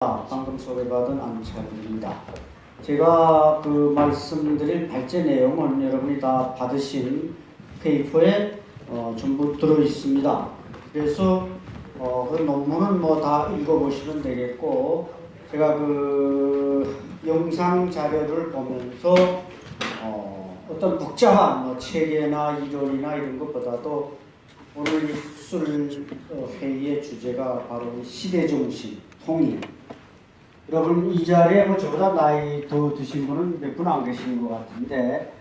방금 소개받은 안철입니다. 제가 말씀드릴 발제 내용은 여러분이 다 받으신 페이퍼에 전부 들어 있습니다. 그래서 그 논문은 다 읽어보시면 되겠고, 제가 영상 자료를 보면서 어떤 복잡한 체계나 이론이나 이런 것보다도 오늘 이 학술 회의의 주제가 바로 시대정신, 통일. 여러분 이 자리에 저보다 나이 더 드신 분은 몇 분 안 계신 것 같은데,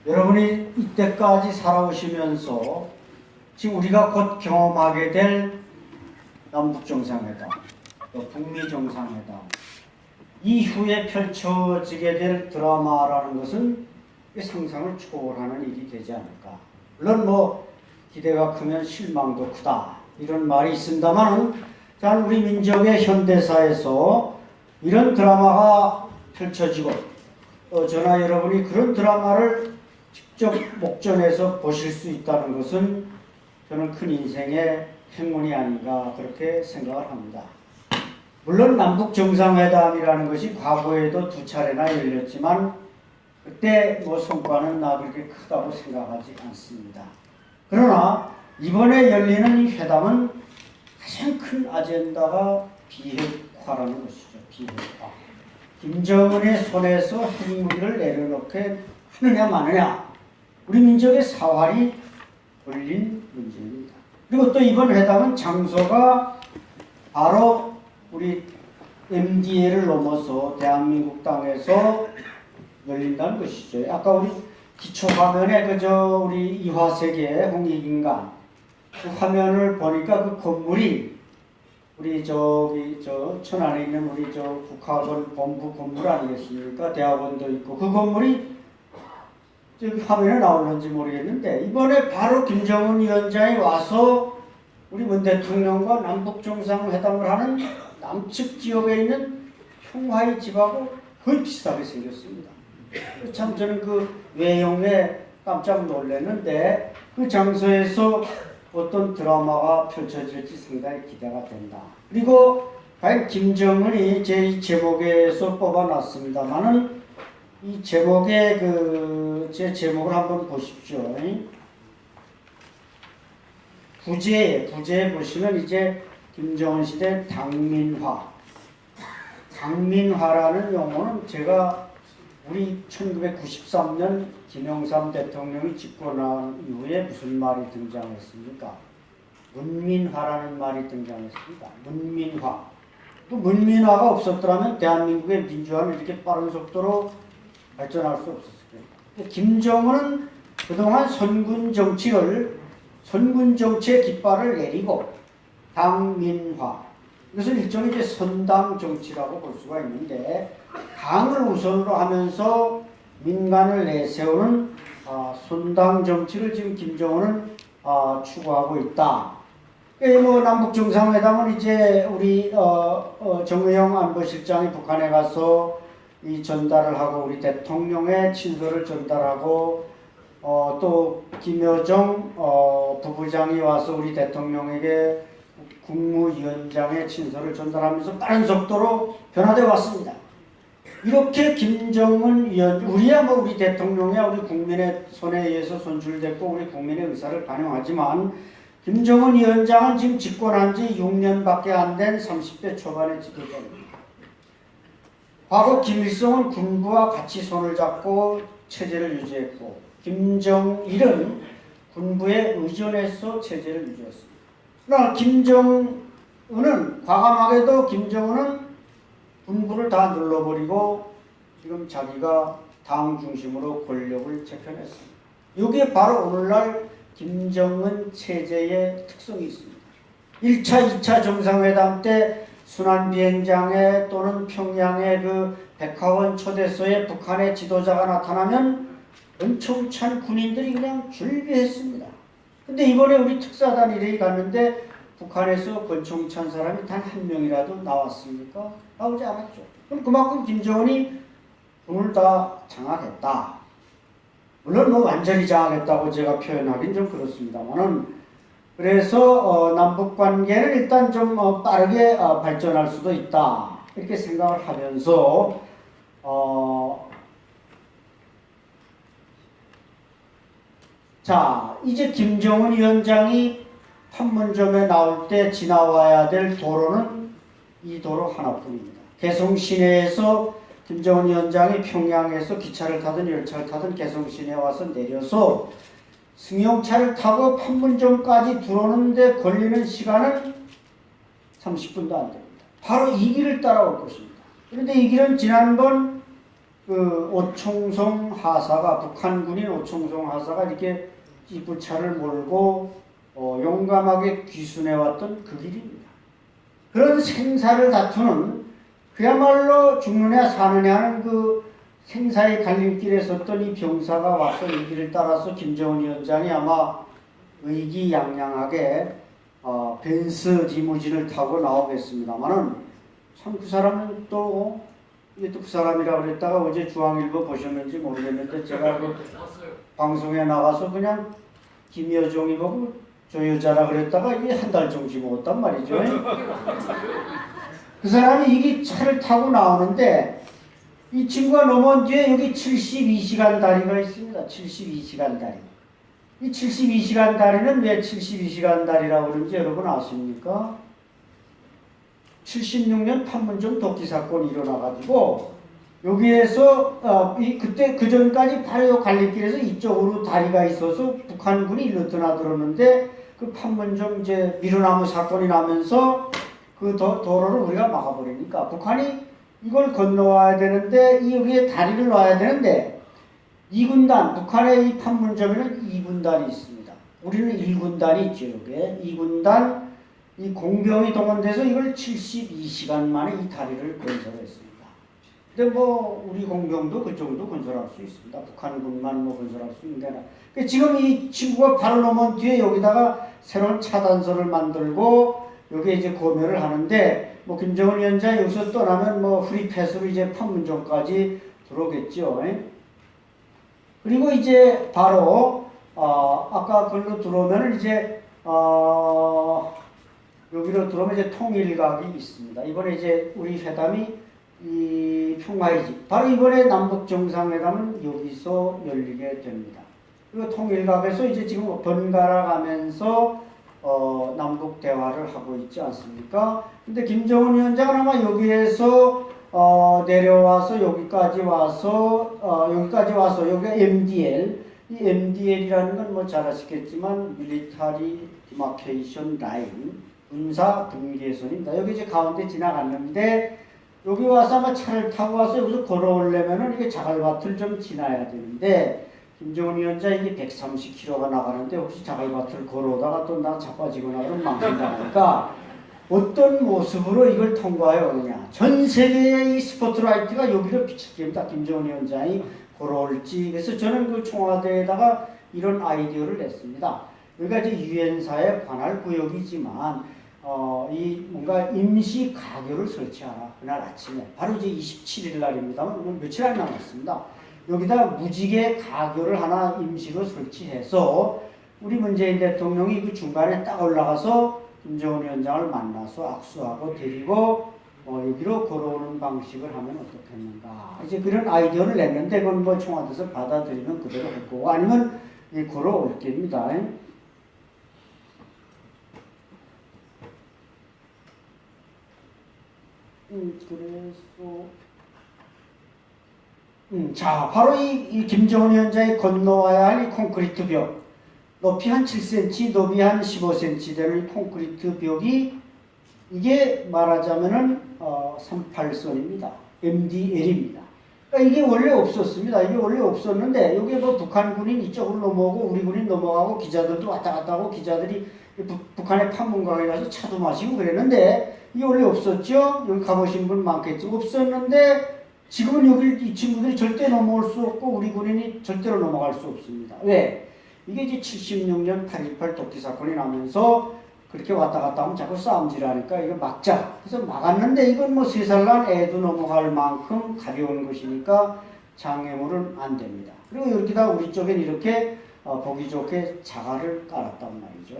여러분이 이때까지 살아오시면서 지금 우리가 곧 경험하게 될 남북정상회담, 또 북미정상회담 이후에 펼쳐지게 될 드라마라는 것은 상상을 초월하는 일이 되지 않을까. 물론 기대가 크면 실망도 크다 이런 말이 있습니다만, 우리 민족의 현대사에서 이런 드라마가 펼쳐지고 저나 여러분이 그런 드라마를 직접 목전에서 보실 수 있다는 것은 저는 큰 인생의 행운이 아닌가 그렇게 생각을 합니다. 물론 남북정상회담이라는 것이 과거에도 2차례나 열렸지만 그때 성과는 그렇게 크다고 생각하지 않습니다. 그러나 이번에 열리는 이 회담은 가장 큰 아젠다가 비핵화라는 것이죠. 비핵화. 김정은의 손에서 핵무기를 내려놓게 하느냐 마느냐, 우리 민족의 사활이 걸린 문제입니다. 그리고 또 이번 회담은 장소가 바로 우리 MDA를 넘어서 대한민국 땅에서 열린다는 것이죠. 아까 우리 기초화면에 우리 이화세계 홍익인간 그 화면을 보니까 그 건물이 우리 천안에 있는 우리 국학원 본부 건물 아니겠습니까? 대학원도 있고 그 건물이 저기 화면에 나오는지 모르겠는데, 이번에 바로 김정은 위원장이 와서 우리 문 대통령과 남북정상회담을 하는 남측 지역에 있는 평화의 집하고 거의 비슷하게 생겼습니다. 참 저는 그 외형에 깜짝 놀랐는데, 그 장소에서 어떤 드라마가 펼쳐질지 상당히 기대가 된다. 그리고 과연 김정은이 제 제목에서 뽑아놨습니다만은 이 제목에 제 제목을 한번 보십시오. 부제에 보시면 이제 김정은 시대 당민화. 당민화라는 용어는 제가 우리 1993년 김영삼 대통령이 집권한 이후에 무슨 말이 등장했습니까? 문민화라는 말이 등장했습니다. 문민화. 그 문민화가 없었더라면 대한민국의 민주화는 이렇게 빠른 속도로 발전할 수 없었을 거예요. 김정은은 그동안 선군 정치의 깃발을 내리고 당민화. 이것은 일종의 선당 정치라고 볼 수가 있는데, 당을 우선으로 하면서 민간을 내세우는 선당 정치를 지금 김정은은 추구하고 있다. 남북 정상회담은 이제 우리 정의용 안보실장이 북한에 가서 이 전달을 하고, 우리 대통령의 친서를 전달하고, 또 김여정 부부장이 와서 우리 대통령에게 국무위원장의 친서를 전달하면서 빠른 속도로 변화되어 왔습니다. 이렇게 김정은 위원장, 우리 대통령이야 우리 국민의 손에 의해서 선출됐고 우리 국민의 의사를 반영하지만, 김정은 위원장은 지금 집권한 지 6년밖에 안 된 30대 초반의 지도자입니다. 과거 김일성은 군부와 같이 손을 잡고 체제를 유지했고, 김정일은 군부에 의존해서 체제를 유지했습니다. 그러나 과감하게도 김정은은 군부를 다 눌러버리고 지금 자기가 당 중심으로 권력을 재편했습니다. 이게 바로 오늘날 김정은 체제의 특성이 있습니다. 1차, 2차 정상회담 때 순환비행장에 또는 평양의 백화원 초대소에 북한의 지도자가 나타나면 엄청 찬 군인들이 그냥 줄비했습니다. 근데 이번에 우리 특사단 일행이 갔는데 북한에서 권총 찬 사람이 단 한 명이라도 나왔습니까? 나오지 않았죠. 그럼 그만큼 김정은이 군을 다 장악했다. 물론 완전히 장악했다고 제가 표현하긴 좀 그렇습니다만은, 그래서 남북 관계는 일단 좀 빠르게 발전할 수도 있다. 이렇게 생각을 하면서 자, 이제 김정은 위원장이 판문점에 나올 때 지나와야 될 도로는 이 도로 하나뿐입니다. 개성 시내에서 김정은 위원장이 평양에서 기차를 타든 열차를 타든 개성 시내에 와서 내려서 승용차를 타고 판문점까지 들어오는데 걸리는 시간은 30분도 안 됩니다. 바로 이 길을 따라올 것입니다. 그런데 이 길은 지난번 그 오총성 하사가, 북한군인 오총성 하사가 이렇게 입구차를 몰고 용감하게 귀순해왔던 그 길입니다. 그런 생사를 다투는, 그야말로 죽느냐 사느냐 하는 그 생사의 갈림길에 섰던 이 병사가 왔던 이 길을 따라서 김정은 위원장이 아마 의기양양하게 벤스 리무진을 타고 나오겠습니다만은, 참 그 사람은 또 이게 또 그 사람이라고 그랬다가 어제 중앙일보 보셨는지 모르겠는데, 제가 그 방송에 나가서 그냥 김여정이 보고 저 여자라 그랬다가 이게 한 달 정지 먹었단 말이죠. 그 사람이 이게 차를 타고 나오는데, 이 친구가 넘어온 뒤에 여기 72시간 다리가 있습니다. 72시간 다리. 이 72시간 다리는 왜 72시간 다리라고 그러는지 여러분 아십니까? 76년 판문점 독기 사건이 일어나가지고 여기에서 그때 그 전까지 바로 갈림길에서 이쪽으로 다리가 있어서 북한군이 일로 드나들었는데, 그 판문점 이제 미루나무 사건이 나면서 그 도로를 우리가 막아버리니까 북한이 이걸 건너와야 되는데, 여기에 다리를 놔야 되는데, 2군단, 북한의 이 판문점에는 2군단이 있습니다. 우리는 1군단이 있죠. 여기에 2군단 이 공병이 동원돼서 이걸 72시간 만에 이 다리를 건설했습니다. 근데 뭐 우리 공병도 그 정도 건설할 수 있습니다. 북한군만 뭐 건설할 수 있는데, 지금 이 친구가 바로 넘은 뒤에 여기다가 새로운 차단소를 만들고 여기에 이제 고멸을 하는데, 뭐 김정은 위원장이 여기서 떠나면 뭐 프리패스로 이제 판문점까지 들어오겠죠. 그리고 이제 바로 아까 글로 들어오면은 이제 여기로 들어오면 이제 통일각이 있습니다. 이번에 이제 우리 회담이 이 평화의지, 바로 이번에 남북 정상회담은 여기서 열리게 됩니다. 그리고 통일각에서 이제 지금 번갈아 가면서 남북 대화를 하고 있지 않습니까? 근데 김정은 위원장은 아마 여기에서 내려와서 여기까지 와서 여기가 MDL, 이 MDL이라는 건 뭐 잘 아시겠지만 밀리터리 디마케이션 라인, 군사 분계선입니다. 여기 이제 가운데 지나갔는데, 여기 와서 아마 차를 타고 와서 여기서 걸어오려면은 이게 자갈밭을 좀 지나야 되는데, 김정은 위원장 이게 130km가 나가는데 혹시 자갈밭을 걸어오다가 또 나 자빠지거나 그러면 망친다니까 어떤 모습으로 이걸 통과해 오느냐. 전 세계의 이 스포트라이트가 여기로 비칠 겁니다. 김정은 위원장이 걸어올지. 그래서 저는 그 청와대에다가 이런 아이디어를 냈습니다. 여기가 이제 유엔사에 관할 구역이지만 이 뭔가 임시 가교를 설치하라. 그날 아침에 바로 이제 27일 날입니다만 며칠 안 남았습니다. 여기다 무지개 가교를 하나 임시로 설치해서 우리 문재인 대통령이 그 중간에 딱 올라가서 김정은 위원장을 만나서 악수하고 데리고 여기로 걸어오는 방식을 하면 어떻겠는가. 이제 그런 아이디어를 냈는데, 그건 뭐 청와대에서 받아들이면 그대로 할 거고 아니면 걸어올 겁니다. 그래서 자, 바로 이 김정은 위원장이 건너와야 할 이 콘크리트 벽, 높이 한 7cm, 높이 한 15cm 되는 이 콘크리트 벽이, 이게 말하자면은 38선입니다. MDL입니다. 그러니까 이게 원래 없었습니다. 이게 원래 없었는데, 여기 뭐 북한 군인 이쪽으로 넘어오고 우리 군인 넘어가고 기자들도 왔다 갔다 하고, 기자들이 북한의 판문강에 가서 차도 마시고 그랬는데, 이게 원래 없었죠. 여기 가보신 분 많겠죠. 없었는데 지금은 여기 이 친구들이 절대 넘어올 수 없고 우리 군인이 절대로 넘어갈 수 없습니다. 왜? 이게 이제 76년 8.18 독기 사건이 나면서 그렇게 왔다 갔다 하면 자꾸 싸움질하니까 이거 막자. 그래서 막았는데, 이건 뭐 3살 난 애도 넘어갈 만큼 가벼운 것이니까 장애물은 안 됩니다. 그리고 이렇게다 우리 쪽엔 이렇게 보기 좋게 자갈을 깔았단 말이죠.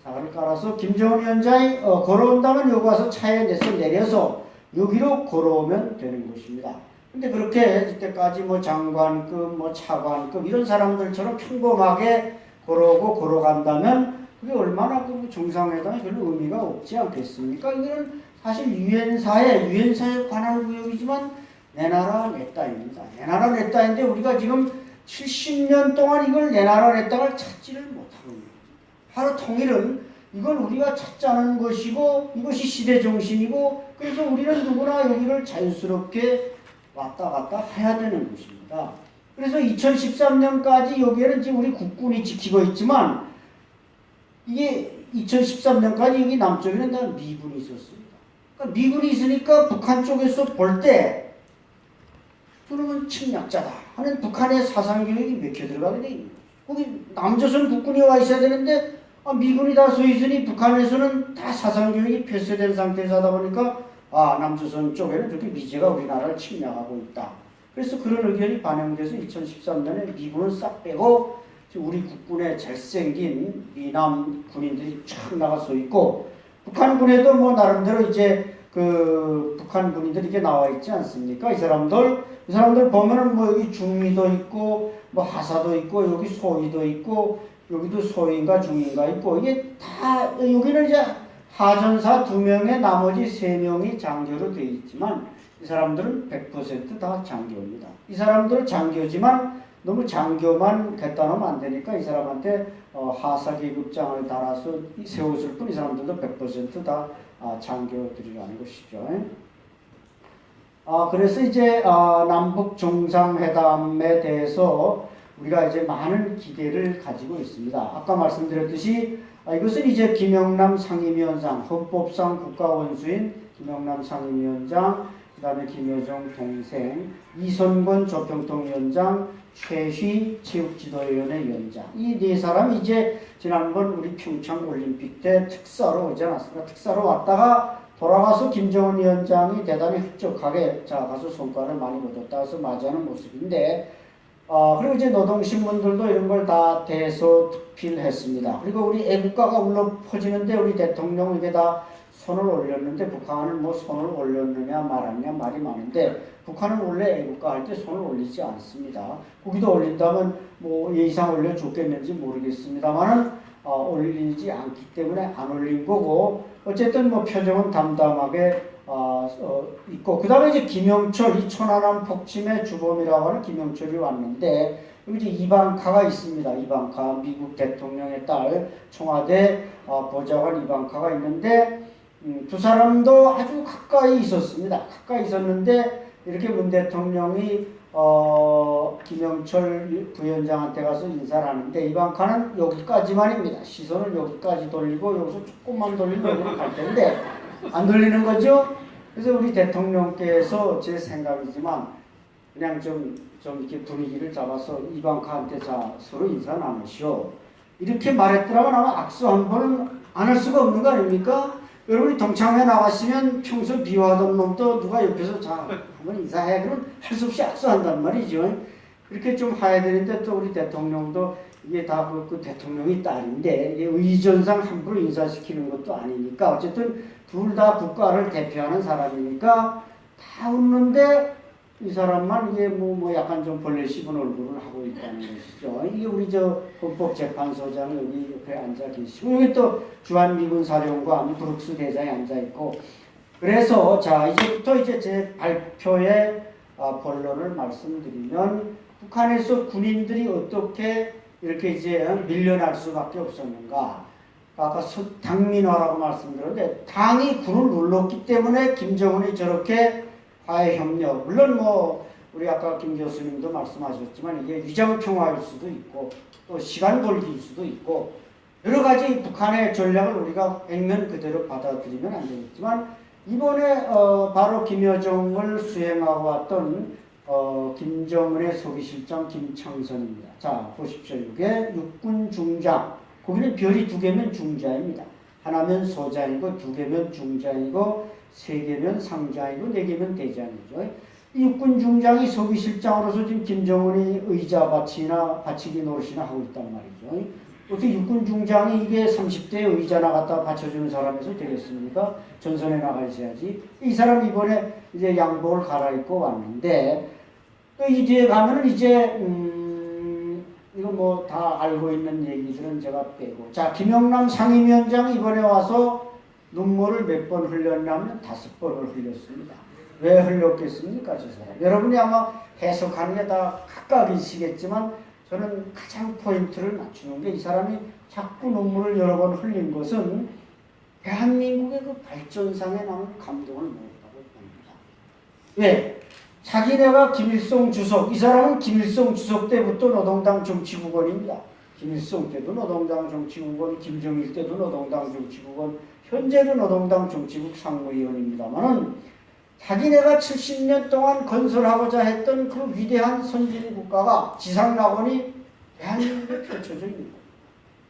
자갈을 깔아서 김정은 위원장이 걸어온다면 여기 와서 차에 내서 내려서 여기로 걸어오면 되는 것입니다. 근데 그렇게 이때까지 뭐 장관급, 뭐 차관급 이런 사람들처럼 평범하게 걸어오고 걸어간다면 그게 얼마나 그 정상회담에 별로 의미가 없지 않겠습니까? 이거는 사실 유엔사에 관할 구역이지만 내 나라 내 땅입니다. 내 나라 내 땅인데 우리가 지금 70년 동안 이걸 내 나라 내 땅을 찾지를 못하고 있는 거죠. 바로 통일은 이건 우리가 찾자는 것이고 이것이 시대 정신이고 그래서 우리는 누구나 여기를 자유스럽게 왔다 갔다 해야 되는 것입니다. 그래서 2013년까지 여기에는 지금 우리 국군이 지키고 있지만 이게 2013년까지 여기 남쪽에는 다 미군이 있었습니다. 그러니까 미군이 있으니까 북한 쪽에서 볼 때 그러면 침략자다 하는 북한의 사상교육이 맥혀 들어가게 돼 있는 거죠. 거기 남조선 국군이 와 있어야 되는데 미군이 다 서 있으니 북한에서는 다 사상교육이 폐쇄된 상태에서 하다 보니까 남조선 쪽에는 저렇게 미제가 우리나라를 침략하고 있다. 그래서 그런 의견이 반영돼서 2013년에 미군은 싹 빼고 우리 국군에 잘생긴 미남 군인들이 쫙 나가 서 있고 북한군에도 뭐 나름대로 이제 그 북한 군인들이 이렇게 나와 있지 않습니까? 이 사람들 보면은 뭐 여기 중위도 있고 뭐 하사도 있고 여기 소위도 있고 여기도 소위인가 중위인가 있고 이게 다 여기는 이제 하전사 2명에 나머지 3명이 장교로 되어 있지만 이 사람들은 100% 다 장교입니다. 이 사람들은 장교지만 너무 장교만 갖다 놓으면 안 되니까 이 사람한테 하사 계급장을 달아서 세웠을 뿐 이 사람들도 100% 다 장교들이라는 것이죠. 그래서 이제 남북 정상회담에 대해서 우리가 이제 많은 기대를 가지고 있습니다. 아까 말씀드렸듯이 이것은 이제 김영남 상임위원장, 헌법상 국가원수인 김영남 상임위원장, 그 다음에 김여정 동생, 이선권 조평통위원장, 최휘 체육지도위원회 위원장. 이 네 사람이 이제 지난번 우리 평창 올림픽 때 특사로 오지 않았습니까? 특사로 왔다가 돌아가서 김정은 위원장이 대단히 흡족하게 가서 성과를 많이 거뒀다 해서 맞이하는 모습인데 그리고 이제 노동신문들도 이런 걸 다 대서특필했습니다. 그리고 우리 애국가가 울려 퍼지는데 우리 대통령에게 다 손을 올렸는데 북한은 뭐 손을 올렸느냐 말았냐 말이 많은데 북한은 원래 애국가 할 때 손을 올리지 않습니다. 거기도 올린다면 뭐 예의상 올려줬겠는지 모르겠습니다만은 올리지 않기 때문에 안 올린 거고 어쨌든 뭐 표정은 담담하게 있고 그 다음에 이제 김영철 이 천안함 폭침의 주범이라고 하는 김영철이 왔는데 여기 이제 이방카가 있습니다. 이방카 미국 대통령의 딸 청와대 보좌관 이방카가 있는데 두 사람도 아주 가까이 있었습니다. 가까이 있었는데 이렇게 문 대통령이 김영철 부위원장한테 가서 인사를 하는데 이방카는 여기까지만입니다. 시선을 여기까지 돌리고 여기서 조금만 돌리면 여기로 갈 텐데 안 돌리는 거죠. 그래서 우리 대통령께서 제 생각이지만 그냥 좀 이렇게 분위기를 잡아서 이방카한테 서로 인사 나누시오. 이렇게 말했더라면 아마 악수 한 번은 안 할 수가 없는 거 아닙니까? 여러분이 동창회 나가시면 평소 미워하던 놈도 누가 옆에서 한번 인사해. 그럼 할 수 없이 악수한단 말이죠. 이렇게 좀 해야 되는데 또 우리 대통령도 이게 다 그 대통령이 딸인데 이게 의전상 함부로 인사시키는 것도 아니니까 어쨌든 둘 다 국가를 대표하는 사람이니까 다 웃는데 이 사람만 이게 뭐 약간 좀 벌레 씹은 얼굴을 하고 있다는 것이죠. 이게 우리 헌법재판소장 여기 옆에 앉아 계시고 여기 또 주한미군 사령관 브룩스 대장이 앉아 있고 그래서 이제부터 이제 제 발표의 본론을 말씀드리면 북한에서 군인들이 어떻게 이렇게 이제 밀려날 수밖에 없었는가. 아까 당민화라고 말씀드렸는데 당이 군을 눌렀기 때문에 김정은이 저렇게 화해협력 물론 뭐 우리 아까 김 교수님도 말씀하셨지만 이게 위장평화일 수도 있고 또 시간 벌기일 수도 있고 여러 가지 북한의 전략을 우리가 액면 그대로 받아들이면 안 되겠지만 이번에 바로 김여정을 수행하고 왔던 김정은의 서기실장 김창선입니다. 자 보십시오. 이게 육군 중장 거기는 별이 2개면 중자입니다. 하나면 소장이고 2개면 중장이고 3개면 상장이고 4개면 대장이죠. 이 육군 중장이 서기실장으로서 지금 김정은이 의자 받치기 노릇이나 하고 있단 말이죠. 어떻게 육군 중장이 이게 30대 의자나 갖다 받쳐주는 사람에서 되겠습니까? 전선에 나가 있어야지. 이 사람 이번에 이제 양복을 갈아입고 왔는데, 또 이 뒤에 가면은 이제, 이거 뭐 다 알고 있는 얘기들은 제가 빼고. 자, 김영남 상임위원장 이번에 와서 눈물을 몇 번 흘렸냐면 5번을 흘렸습니다. 왜 흘렸겠습니까, 저 사람? 여러분이 아마 해석하는 게 다 각각이시겠지만, 저는 가장 포인트를 맞추는 게 이 사람이 자꾸 눈물을 여러 번 흘린 것은 대한민국의 그 발전상에 나온 감동을 먹었다고 봅니다. 왜? 자기네가 김일성 주석, 이 사람은 김일성 주석 때부터 노동당 정치국원입니다. 김일성 때도 노동당 정치국원, 김정일 때도 노동당 정치국원, 현재도 노동당 정치국 상무위원입니다만은 자기네가 70년 동안 건설하고자 했던 그 위대한 선진 국가가 지상낙원이 대한민국에 펼쳐져 있는 거예요.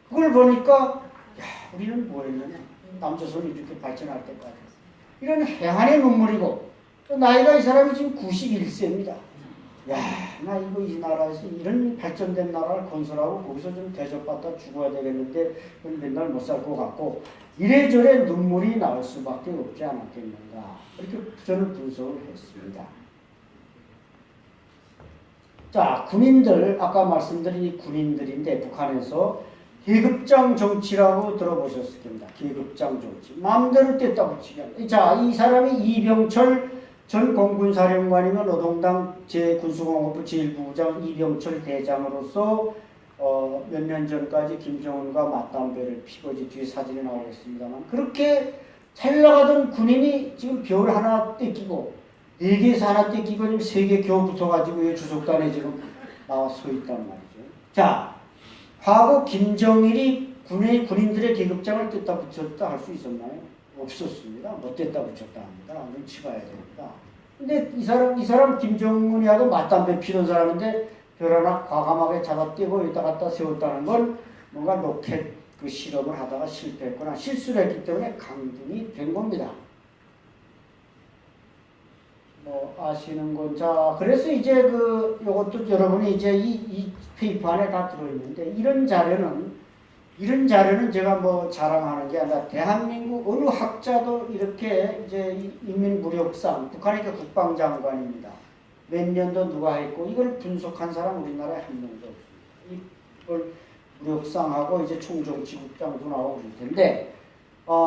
그걸 보니까 야, 우리는 뭐 했느냐. 남조선이 이렇게 발전할 때까지. 이런 해안의 눈물이고 또 나이가 이 사람이 지금 91세입니다. 야, 나 이거 이 나라에서 이런 발전된 나라를 건설하고 거기서 좀 대접받다 죽어야 되겠는데 맨날 못 살 것 같고 이래저래 눈물이 나올 수밖에 없지 않았겠는가. 이렇게 저는 분석을 했습니다. 자, 군인들, 아까 말씀드린 이 군인들인데 북한에서 계급장 정치라고 들어보셨을 겁니다. 계급장 정치. 마음대로 뗐다 붙이게. 자, 이 사람이 이병철 전 공군사령관이면 노동당 제군수공업부 제1부부장 이병철 대장으로서 몇 년 전까지 김정은과 맞담배를 피고 이제 뒤에 사진이 나오겠습니다만 그렇게 잘 나가던 군인이 지금 별 하나 떼끼고 4개에서 하나 떼끼고 지금 3개 겨우 붙어가지고 주석단에 지금 나와 서 있단 말이죠. 자, 과거 김정일이 군인들의 계급장을 뗐다 붙였다 할 수 있었나요? 없었습니다. 못 뗐다 붙였다 합니다. 눈치 봐야 됩니다. 근데 이 사람 김정은이하고 맞담배 피던 사람인데 별 하나 과감하게 잡아떼고 여기다 갖다 세웠다는 건 뭔가 로켓 그 실험을 하다가 실패했거나 실수를 했기 때문에 강등이 된 겁니다. 뭐 아시는 건 자 그래서 이제 그 요것도 여러분이 이제 이 페이퍼 안에 다 들어있는데 이런 자료는 제가 뭐 자랑하는 게 아니라 대한민국 어느 학자도 이렇게 이제 인민무력상 북한의 국방장관입니다. 몇 년도 누가 했고 이걸 분석한 사람 우리나라에 한 명도 없습니다. 이걸 무력상하고 이제 총정치국장도 나오고 그럴 텐데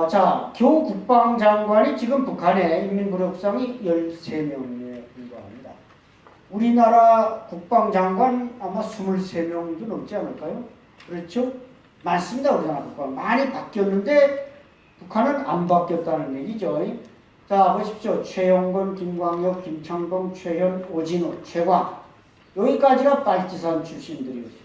자 교 국방장관이 지금 북한의 인민무력상이 13명에 불과합니다. 우리나라 국방장관 아마 23명도 넘지 않을까요? 그렇죠? 많습니다. 우리나라 국방. 많이 바뀌었는데 북한은 안 바뀌었다는 얘기죠. 자 보십시오. 최영건, 김광혁, 김창봉, 최현, 오진호, 최광 여기까지가 빨치산 출신들이었습니다.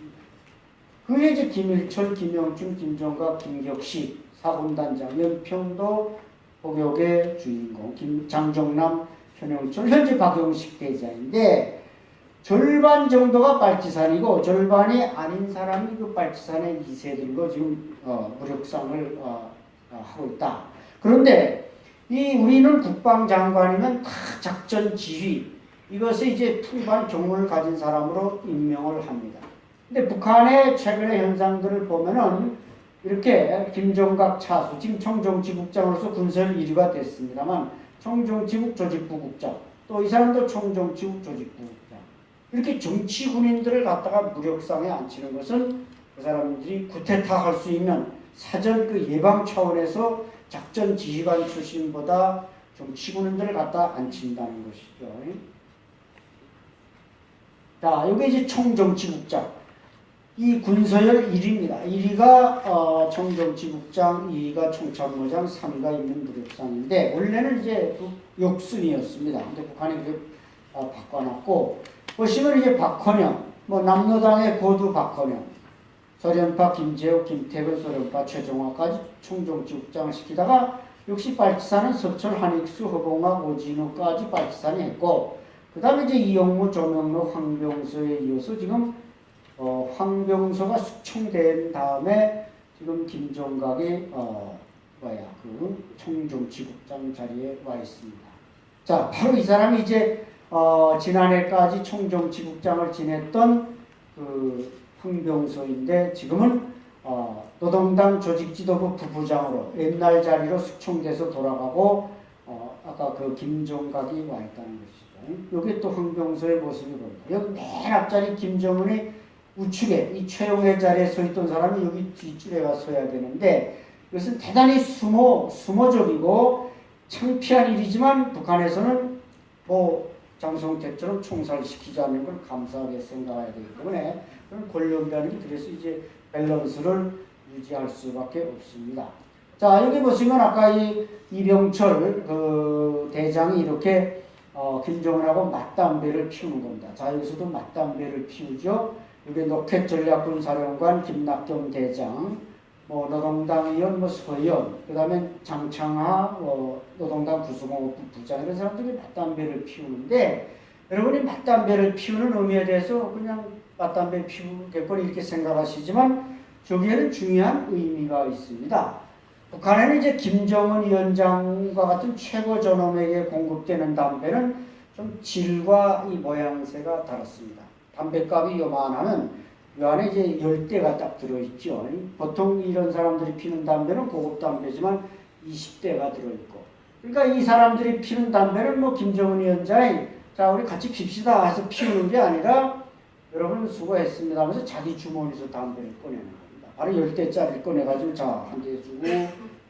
그게 이제 김일철, 김영춘, 김정각, 김격식, 사군단장, 연평도 복역의 주인공, 장정남, 현영철, 현재 박용식 대장인데 절반 정도가 빨치산이고 절반이 아닌 사람이 그 빨치산의 2세들로 지금 무력상을 하고 있다. 그런데 우리는 국방장관이면 다 작전 지휘 이것을 이제 풍부한 경험을 가진 사람으로 임명을 합니다. 근데 북한의 최근의 현상들을 보면은 이렇게 김정각 차수 지금 청정지국장으로서 군설 1위가 됐습니다만 청정지국 조직부국장 또 이 사람도 청정지국 조직부국장 이렇게 정치 군인들을 갖다가 무력상에 앉히는 것은 그 사람들이 쿠데타 할 수 있는 사전 그 예방 차원에서 작전 지휘관 출신보다 정치군인들을 갖다 앉힌다는 것이죠. 자, 여기 이제 총정치국장. 이 군서열 1위입니다. 1위가 총정치국장, 2위가 총참모장, 3위가 인민무력상인데 원래는 이제 역순이었습니다. 근데 북한이 바꿔놨고 보시면 이제 박헌영, 뭐 남로당의 고두 박헌영, 소련파 김재욱, 김태근, 소련파 최종화까지 총정치국장을 시키다가 역시 빨치산은 서철, 한익수, 허봉학, 오진호까지 빨치산이 했고 그 다음에 이제 이영무, 조명로, 황병서에 이어서 지금 황병서가 숙청된 다음에 지금 김정각이 그 총정치국장 자리에 와 있습니다. 자, 바로 이 사람이 이제 지난해까지 총정치국장을 지냈던 그 황병서인데 지금은 노동당 조직지도부 부부장으로 옛날 자리로 숙청돼서 돌아가고 아까 그 김종각이 와 있다는 것이죠. 이게 또 흥병소의 모습이 보입니다. 여기 맨 앞자리 김정은이 우측에 이 최용의 자리에 서 있던 사람이 여기 뒷줄에 가서야 되는데 이것은 대단히 수모적이고 창피한 일이지만 북한에서는 뭐 장성택처럼 총살시키자는 걸 감사하게 생각해야 되기 때문에 그런 권력이라는 게 그래서 이제 밸런스를 유지할 수밖에 없습니다. 자, 여기 보시면 아까 이병철 그 대장이 이렇게 김정은하고 맞담배를 피우는 겁니다. 자, 여기서도 맞담배를 피우죠. 여기 로켓 전략군 사령관 김낙경 대장, 뭐 노동당 의원 서현, 그 다음에 장창하 노동당 구수공업부 부장 이런 사람들이 맞담배를 피우는데 여러분이 맞담배를 피우는 의미에 대해서 그냥 맞담배 피우겠거니 이렇게 생각하시지만 저기에는 중요한 의미가 있습니다. 북한에는 이제 김정은 위원장과 같은 최고 존엄에게 공급되는 담배는 좀 질과 이 모양새가 다릅니다. 담배값이 요만하면 이 안에 이제 10대가 딱 들어있죠. 보통 이런 사람들이 피는 담배는 고급 담배지만 20대가 들어있고. 그러니까 이 사람들이 피는 담배는 뭐 김정은 위원장이 자 우리 같이 핍시다 해서 피우는 게 아니라 여러분 수고했습니다 하면서 자기 주머니에서 담배를 꺼내는 겁니다. 바로 10대짜리를 꺼내가지고 자 한 대 주고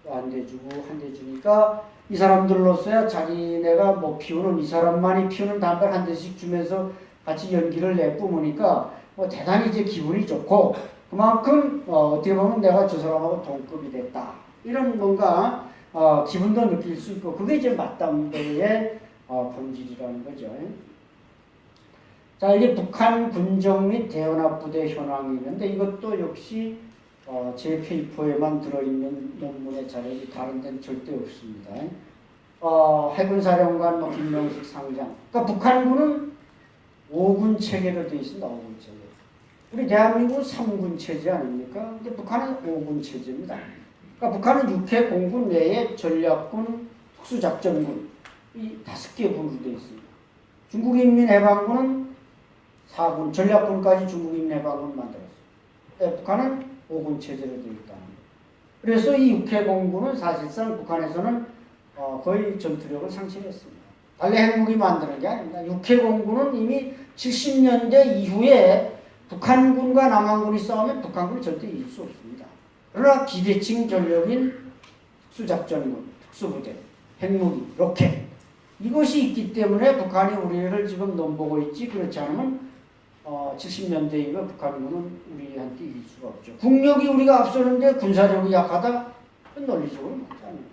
또 한 대 주고 한 대 주니까 이 사람들로서야 자기네가 뭐 피우는 이 사람만이 피우는 담배를 한 대씩 주면서 같이 연기를 내뿜으니까 뭐 대단히 이제 기분이 좋고 그만큼 어떻게 보면 내가 저 사람하고 동급이 됐다 이런 뭔가 기분도 느낄 수 있고 그게 이제 맞담배의 본질이라는 거죠. 자, 이게 북한 군정 및 대연합부대 현황이 있는데 이것도 역시 제 페이퍼에만 들어있는 논문의 자료이 다른 데는 절대 없습니다. 해군사령관 김명식 상장. 그러니까 북한군은 5군 체계로 되어 있습니다. 5군 체계. 우리 대한민국은 3군 체제 아닙니까? 근데 북한은 5군 체제입니다. 그러니까 북한은 육해 공군 외에 전략군, 특수작전군 이 5개 군으로 되어 있습니다. 중국인민해방군은 4군, 전략군까지 중국인민해방군 만들었어요. 네, 북한은 5군 체제로 되어 있다는 거예요. 그래서 이 육해공군은 사실상 북한에서는 거의 전투력을 상실했습니다. 달리 핵무기 만드는 게 아닙니다. 육해공군은 이미 70년대 이후에 북한군과 남한군이 싸우면 북한군이 절대 이길 수 없습니다. 그러나 비대칭 전력인 특수작전군, 특수부대, 핵무기, 로켓 이것이 있기 때문에 북한이 우리를 지금 넘보고 있지 그렇지 않으면 70년대 이후 북한군은 우리한테 이길 수가 없죠. 국력이 우리가 앞서는데 군사력이 약하다? 논리적으로 맞지 않는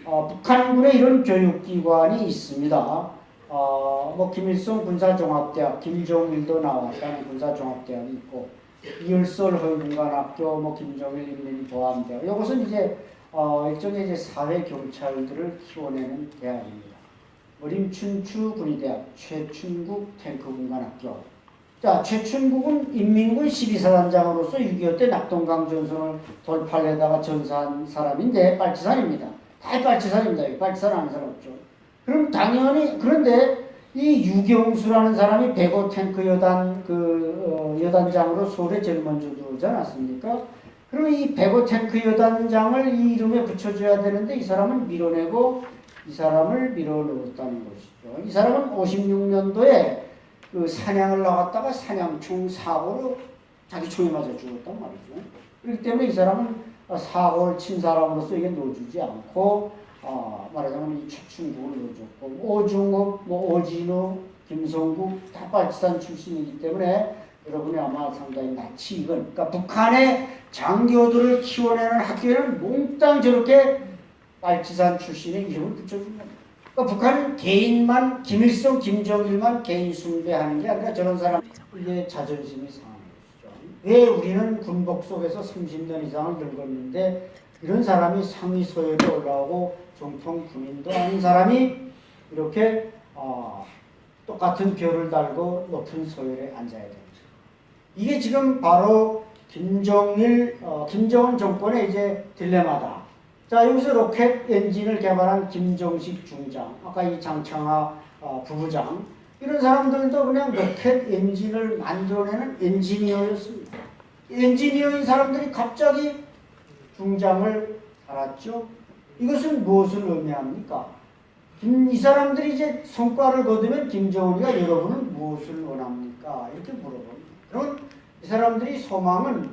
거죠. 북한군에 이런 교육기관이 있습니다. 뭐 김일성 군사종합대학, 김종일도 나왔다는 군사종합대학이 있고 이을솔 허위군관학교, 뭐 김정일 인민보안대학. 이것은 이제 일종의 이제 사회 경찰들을 키워내는 대학입니다. 어림춘추 군의대학, 최춘국 탱크군관학교. 자, 최춘국은 인민군 12사단장으로서 6.25 때 낙동강 전선을 돌파하려다가 전사한 사람인데 빨치산입니다. 다 빨치산입니다. 여기 빨치산 아는 사람 없죠. 그럼 당연히 그런데 이 유경수라는 사람이 배고 탱크 여단 여단장으로 서울에 제일 먼저 들어오지 않았습니까? 그러면 이 배고 탱크 여단장을 이 이름에 붙여줘야 되는데 이 사람은 밀어내고 이 사람을 밀어넣었다는 것이죠. 이 사람은 56년도에 그 사냥을 나갔다가 사냥총 사고로 자기 총에 맞아 죽었단 말이죠. 그렇기 때문에 이 사람은 사고를 친 사람으로서 이게 넣어주지 않고 말하자면 이 최충국을 넣어줬고 오중업, 뭐 오진우, 김성국 다 빨치산 출신이기 때문에 여러분이 아마 상당히 낯이 익은 그러니까 북한의 장교들을 키워내는 학교에는 몽땅 저렇게 빨치산 출신의 이름을 붙여준 겁니다. 그러니까 북한은 개인만 김일성, 김정일만 개인 숭배하는 게 아니라 저런 사람에게 자존심이 상한 것이죠. 왜 우리는 군복 속에서 30년 이상을 늙었는데 이런 사람이 상위 서열에 올라오고 정통 군인도 아닌 사람이 이렇게 똑같은 별을 달고 높은 서열에 앉아야 됩니다. 이게 지금 바로 김정은 정권의 이제 딜레마다. 자, 여기서 로켓 엔진을 개발한 김정식 중장, 아까 이 장창하 부부장, 이런 사람들도 그냥 로켓 엔진을 만들어내는 엔지니어였습니다. 엔지니어인 사람들이 갑자기 중장을 달았죠. 이것은 무엇을 의미합니까? 이 사람들이 이제 성과를 거두면 김정은이가 여러분은 무엇을 원합니까? 이렇게 물어봅니다. 그럼 이 사람들이 소망은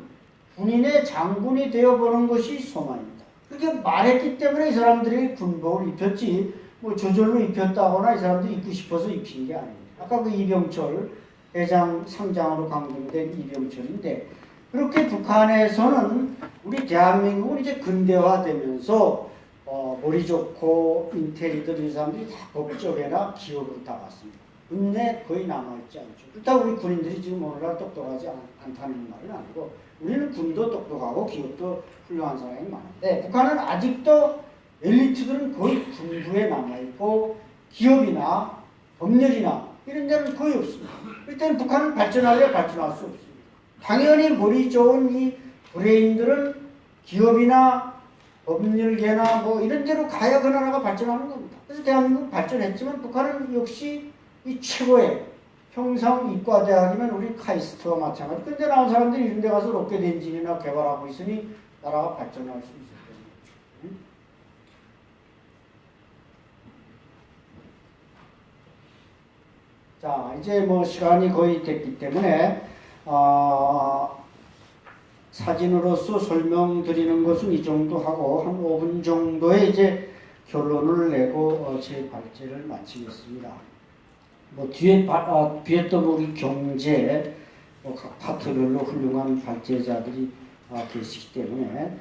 군인의 장군이 되어보는 것이 소망입니다. 그렇게 말했기 때문에 이 사람들이 군복을 입혔지 뭐 저절로 입혔다거나 이 사람들이 입고 싶어서 입힌 게 아닙니다. 아까 그 이병철 대장 상장으로 강등된 이병철인데 그렇게 북한에서는 우리 대한민국은 이제 근대화되면서 머리 좋고 인텔리들 이 사람들이 다 법조계나 기업으로 다 갔습니다. 근데 거의 남아있지 않죠. 그렇다고 우리 군인들이 지금 오늘날 똑똑하지 않다는 말은 아니고 우리는 군도 똑똑하고 기업도 훌륭한 사람이 많은데 북한은 아직도 엘리트들은 거의 군부에 남아있고 기업이나 법률이나 이런 데는 거의 없습니다. 일단 북한은 발전하려 발전할 수 없습니다. 당연히 머리 좋은 이 브레인들은 기업이나 법률계나 뭐 이런 데로 가야 그 나라가 발전하는 겁니다. 그래서 대한민국은 발전했지만 북한은 역시 이 최고의 평상 이과대학이면 우리 카이스트와 마찬가지. 근데 나온 사람들이 이런 데 가서 로켓 엔진이나 개발하고 있으니 나라가 발전할 수 있어요. 자, 이제 뭐 시간이 거의 됐기 때문에 사진으로서 설명드리는 것은 이 정도 하고 한 5분 정도의 이제 결론을 내고 제 발제를 마치겠습니다. 뭐 뒤에 또 우리 경제 각 파트별로 훌륭한 발제자들이 계시기 때문에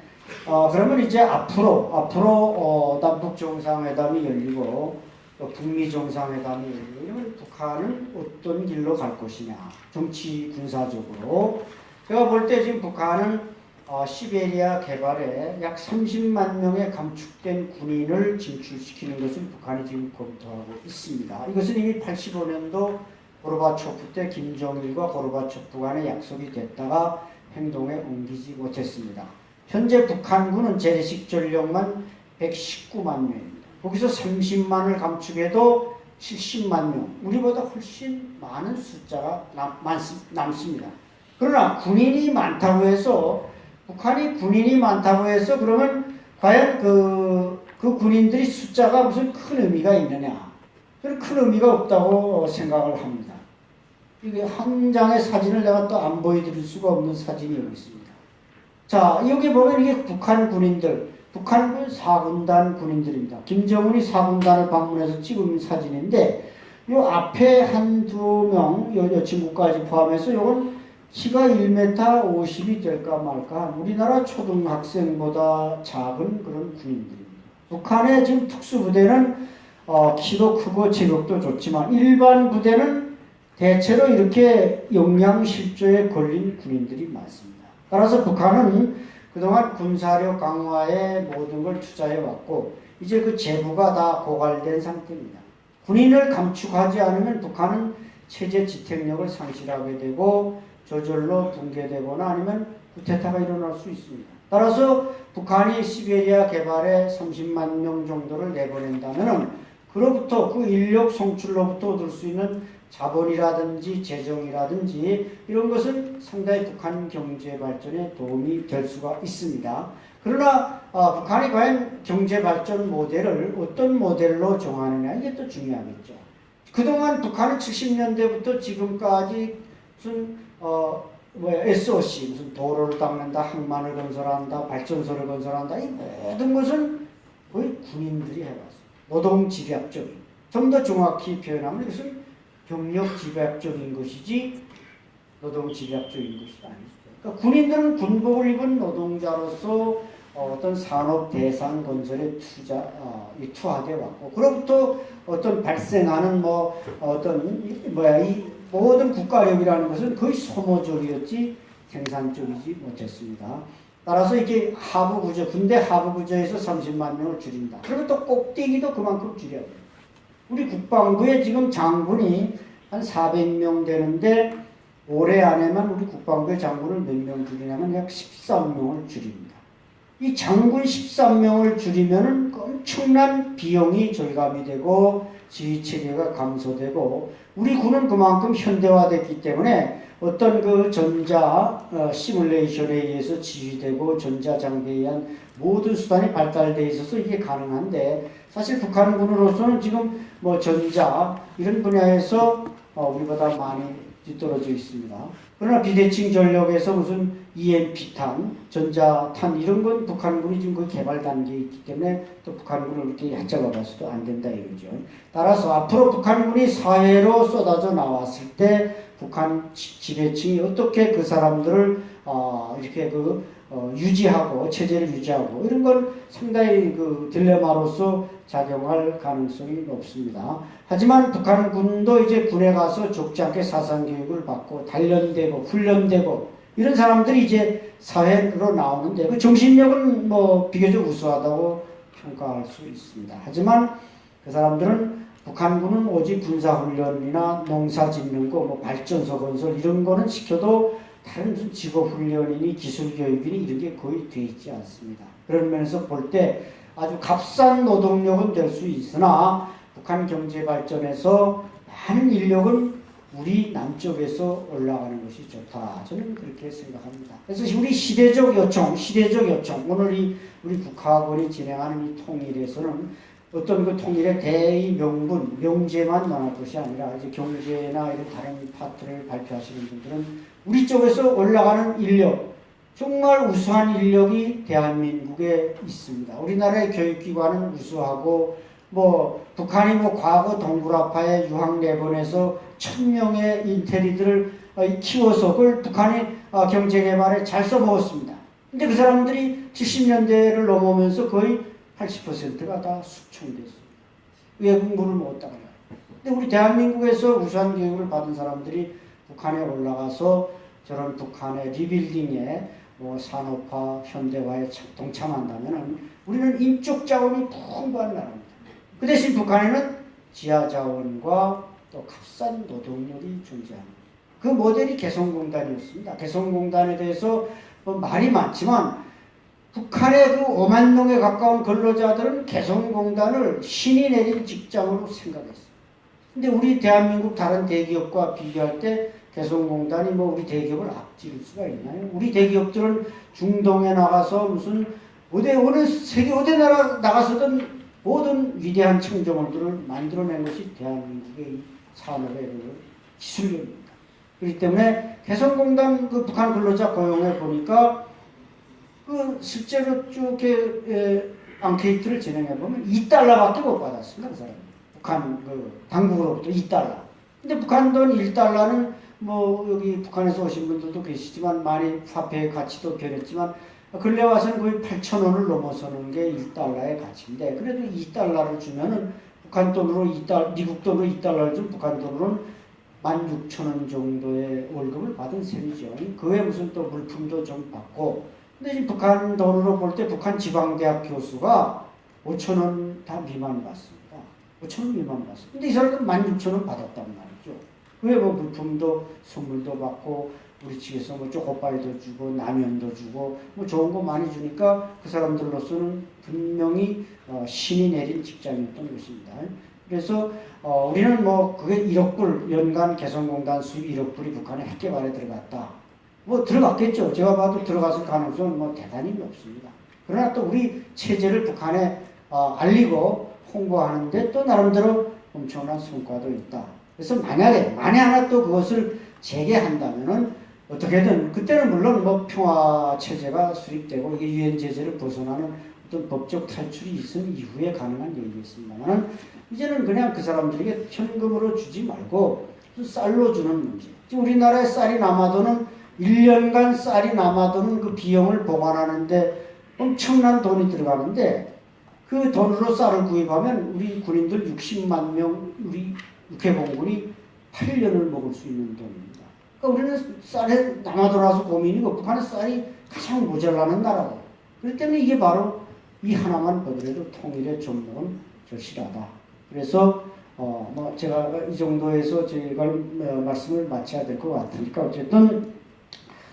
그러면 이제 앞으로 남북 정상회담이 열리고 북미 정상회담이 열리고 이러면 북한은 어떤 길로 갈 것이냐 정치 군사적으로 제가 볼 때 지금 북한은 시베리아 개발에 약 30만 명의 감축된 군인을 진출시키는 것을 북한이 지금 검토하고 있습니다. 이것은 이미 85년도 고르바초프 때 김정일과 고르바초프 간의 약속이 됐다가 행동에 옮기지 못했습니다. 현재 북한군은 재래식 전력만 119만 명입니다. 거기서 30만을 감축해도 70만 명, 우리보다 훨씬 많은 숫자가 남습니다. 그러나 군인이 많다고 해서 북한이 군인이 많다고 해서 그러면 과연 그 군인들이 숫자가 무슨 큰 의미가 있느냐? 저는 큰 의미가 없다고 생각을 합니다. 이게 한 장의 사진을 내가 또 안 보여드릴 수가 없는 사진이 여기 있습니다. 자, 여기 보면 이게 북한 군인들, 북한군 4군단 군인들입니다. 김정은이 4군단을 방문해서 찍은 사진인데 요 앞에 한두 명, 요 친구까지 포함해서 요건 키가 1m 50이 될까 말까 우리나라 초등학생보다 작은 그런 군인들입니다. 북한의 지금 특수부대는 키도 크고 체력도 좋지만 일반 부대는 대체로 이렇게 영양실조에 걸린 군인들이 많습니다. 따라서 북한은 그동안 군사력 강화에 모든 걸 투자해왔고 이제 그 재부가 다 고갈된 상태입니다. 군인을 감축하지 않으면 북한은 체제 지탱력을 상실하게 되고 저절로 붕괴되거나 아니면 쿠데타가 일어날 수 있습니다. 따라서 북한이 시베리아 개발에 30만 명 정도를 내보낸다면 그로부터 그 인력 송출로부터 얻을 수 있는 자본이라든지 재정이라든지 이런 것은 상당히 북한 경제 발전에 도움이 될 수가 있습니다. 그러나 북한이 과연 경제 발전 모델을 어떤 모델로 정하느냐 이게 또 중요하겠죠. 그동안 북한은 70년대부터 지금까지 무슨 SOC 무슨 도로를 닦는다, 항만을 건설한다, 발전소를 건설한다 이 모든 것은 거의 군인들이 해왔어요. 노동 집약적인. 좀 더 정확히 표현하면 이것은 병력 집약적인 것이지 노동 집약적인 것이 아니죠. 그러니까 군인들은 군복을 입은 노동자로서 어떤 산업 대상 건설에 투하돼 왔고 그로부터 어떤 발생하는 이 모든 국가력이라는 것은 거의 소모적이었지 생산적이지 못했습니다. 따라서 이게 하부 구조, 군대 하부 구조에서 30만 명을 줄인다. 그러면 또 꼭대기도 그만큼 줄여야 돼요. 우리 국방부에 지금 장군이 한 400명 되는데 올해 안에만 우리 국방부의 장군을 몇 명 줄이냐면 약 13명을 줄입니다. 이 장군 13명을 줄이면은 엄청난 비용이 절감이 되고 지휘체계가 감소되고 우리 군은 그만큼 현대화됐기 때문에 어떤 그 전자 시뮬레이션에 의해서 지휘되고 전자장비에 의한 모든 수단이 발달되어 있어서 이게 가능한데 사실 북한군으로서는 지금 뭐 전자 이런 분야에서 우리보다 많이 뒤떨어져 있습니다. 그러나 비대칭 전력에서 무슨 EMP탄, 전자탄 이런 건 북한군이 지금 그 개발 단계에 있기 때문에 또 북한군을 그렇게 얕잡아 봐서도 안 된다 이거죠. 따라서 앞으로 북한군이 사회로 쏟아져 나왔을 때 북한 지배층이 어떻게 그 사람들을 이렇게 유지하고 체제를 유지하고 이런 건 상당히 그 딜레마로서 작용할 가능성이 높습니다. 하지만 북한군도 이제 군에 가서 적지 않게 사상교육을 받고 단련되고 훈련되고 이런 사람들이 이제 사회로 나오는데 그 정신력은 뭐 비교적 우수하다고 평가할 수 있습니다. 하지만 그 사람들은 북한군은 오직 군사훈련이나 농사짓는 거, 뭐 발전소 건설 이런 거는 시켜도 다른 무슨 직업훈련이니 기술교육이니 이런 게 거의 돼 있지 않습니다. 그런 면에서 볼 때 아주 값싼 노동력은 될 수 있으나 북한 경제 발전에서 많은 인력은 우리 남쪽에서 올라가는 것이 좋다. 저는 그렇게 생각합니다. 그래서 우리 시대적 요청, 오늘 우리 국학원이 진행하는 이 통일에서는 어떤 그 통일의 대의 명분, 명제만 논할 것이 아니라 이제 경제나 이런 다른 파트를 발표하시는 분들은 우리 쪽에서 올라가는 인력, 정말 우수한 인력이 대한민국에 있습니다. 우리나라의 교육기관은 우수하고 뭐 북한이 뭐 과거 동굴아파에 유학 내보내서 1000명의 인테리들을 키워서 그걸 북한이 경제개발에 잘 써먹었습니다. 근데 그 사람들이 70년대를 넘어오면서 거의 80%가 다 숙청됐습니다. 외국물을 못 따라요. 근데 우리 대한민국에서 우수한 교육을 받은 사람들이 북한에 올라가서 저런 북한의 리빌딩에 뭐 산업화, 현대화에 동참한다면 우리는 인적 자원이 풍부한 나라입니다. 그 대신 북한에는 지하 자원과 또 값싼 노동력이 존재합니다. 그 모델이 개성공단이었습니다. 개성공단에 대해서 말이 많지만 북한의 그 5만 명에 가까운 근로자들은 개성공단을 신이 내린 직장으로 생각했어요. 근데 우리 대한민국 다른 대기업과 비교할 때 개성공단이 뭐 우리 대기업을 앞지를 수가 있나요? 우리 대기업들은 중동에 나가서 무슨 어느 세계 어디 나라 나가서든 모든 위대한 창조물들을 만들어낸 것이 대한민국의 산업의 기술력입니다. 그렇기 때문에 개성공단 그 북한 근로자 고용해 보니까 그 실제로 쭉 이렇게 앙케이트를 진행해 보면 $2밖에 못 받았습니다. 그 사람이. 북한 그 당국으로부터 $2. 근데 북한 돈 $1는 뭐 여기 북한에서 오신 분들도 계시지만 많이 화폐의 가치도 변했지만 근래 와서는 거의 8,000원을 넘어서는 게 $1의 가치인데 그래도 $2를 주면은 북한 돈으로 미국 돈으로 $2를 준 북한 돈으로는 16,000원 정도의 월급을 받은 셈이죠. 그 외에 무슨 또 물품도 좀 받고 근데 지금 북한 돈으로 볼 때 북한 지방대학 교수가 5,000원 다 미만 받습니다. 5,000원 미만 받습니다. 근데 이 사람은 16,000원 받았단 말이죠. 왜 뭐 물품도 선물도 받고 우리 측에서 뭐 초코파이도 주고 라면도 주고 뭐 좋은 거 많이 주니까 그 사람들로서는 분명히 신이 내린 직장이었던 것입니다. 그래서 우리는 뭐 그게 1억 불 연간 개성공단 수입 1억 불이 북한의 핵개발에 들어갔다. 뭐 들어갔겠죠. 제가 봐도 들어갔을 가능성은 뭐 대단히 높습니다. 그러나 또 우리 체제를 북한에 알리고 홍보하는데 또 나름대로 엄청난 성과도 있다. 그래서 만약에 만에 하나 또 그것을 재개한다면은 어떻게든 그때는 물론 뭐 평화 체제가 수립되고 이게 유엔 제재를 벗어나는 어떤 법적 탈출이 있은 이후에 가능한 얘기겠습니다만 이제는 그냥 그 사람들에게 현금으로 주지 말고 쌀로 주는 문제. 지금 우리나라에 쌀이 남아도는 1년간 쌀이 남아도는 그 비용을 보관하는데 엄청난 돈이 들어가는데 그 돈으로 쌀을 구입하면 우리 군인들 60만 명 우리 육해공군이 8년을 먹을 수 있는 돈입니다. 그러니까 우리는 쌀에 남아돌아서 고민이고 북한은 쌀이 가장 모자라는 나라고. 그렇기 때문에 이게 바로 이 하나만 보더라도 통일의 전목은 절실하다. 그래서 뭐 제가 이 정도에서 제가 말씀을 마쳐야 될 것 같으니까 어쨌든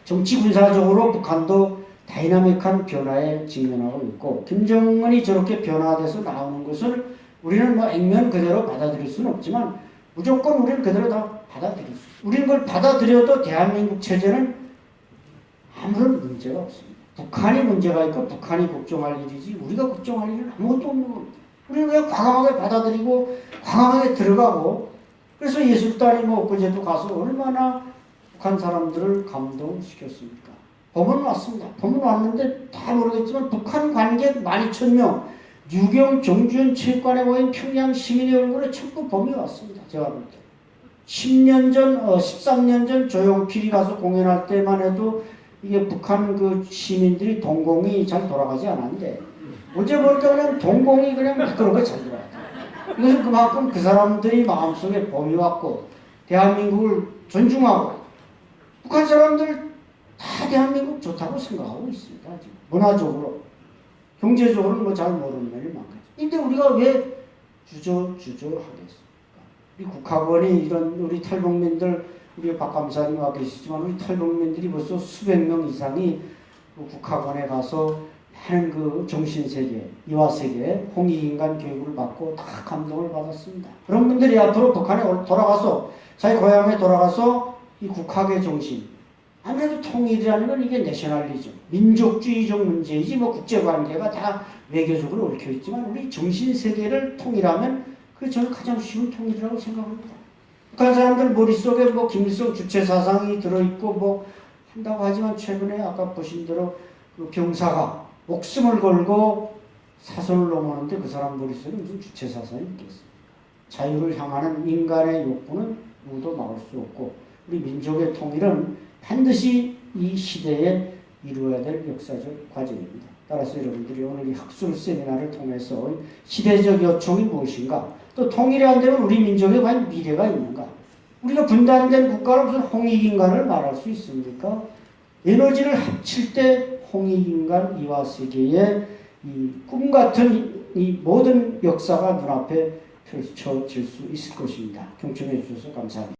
정치 군사적으로 북한도 다이나믹한 변화에 직면하고 있고 김정은이 저렇게 변화돼서 나오는 것을 우리는 뭐 액면 그대로 받아들일 수는 없지만 무조건 우리는 그대로 다 받아들일 수 있어요. 우리는 그걸 받아들여도 대한민국 체제는 아무런 문제가 없습니다. 북한이 문제가 있고 북한이 걱정할 일이지 우리가 걱정할 일은 아무것도 없는 겁니다. 우리는 그냥 과감하게 받아들이고 과감하게 들어가고 그래서 예술단이 뭐 엊그제도 가서 얼마나 북한 사람들을 감동시켰습니까? 법원 왔습니다. 법원 왔는데 다 모르겠지만 북한 관객 12,000명 유경 정주현 체육관에 모인 평양 시민의 얼굴에 전부 범이 왔습니다. 제가 볼 때. 10년 전, 13년 전 조용필이 가서 공연할 때만 해도 이게 북한 그 시민들이 동공이 잘 돌아가지 않았는데 어제 보니까 그냥 동공이 그냥 미끄러워 잘 돌아가요. 이것은 그만큼 그 사람들이 마음속에 범이 왔고 대한민국을 존중하고 북한 사람들 다 대한민국 좋다고 생각하고 있습니다. 지금. 문화적으로 경제적으로는 뭐 잘 모르는 면이 많겠죠. 근데 우리가 왜 주저하겠습니까? 우리 국학원이 이런 우리 탈북민들 우리 박 감사님 와 계시지만 우리 탈북민들이 벌써 수백 명 이상이 국학원에 가서 많은 그 정신세계, 이화세계, 홍익인간 교육을 받고 다 감동을 받았습니다. 그런 분들이 앞으로 북한에 돌아가서 자기 고향에 돌아가서 이 국학의 정신 아무래도 통일이라는 건 이게 내셔널리즘, 민족주의적 문제이지 뭐 국제관계가 다 외교적으로 얽혀있지만 우리 정신세계를 통일하면 그게 저는 가장 쉬운 통일이라고 생각합니다. 북한 사람들 머릿속에 뭐 김일성 주체사상이 들어있고 뭐 한다고 하지만 최근에 아까 보신 대로 그 병사가 목숨을 걸고 사선을 넘어오는데 그 사람 머릿속에 무슨 주체사상이 있겠습니까? 자유를 향하는 인간의 욕구는 누구도 막을 수 없고 우리 민족의 통일은 반드시 이 시대에 이루어야 될 역사적 과제입니다. 따라서 여러분들이 오늘 이 학술 세미나를 통해서 시대적 요청이 무엇인가 또 통일이 안 되면 우리 민족에 과연 미래가 있는가 우리가 분단된 국가로 무슨 홍익인간을 말할 수 있습니까? 에너지를 합칠 때 홍익인간 이화세계의 이 꿈같은 이 모든 역사가 눈앞에 펼쳐질 수 있을 것입니다. 경청해 주셔서 감사합니다.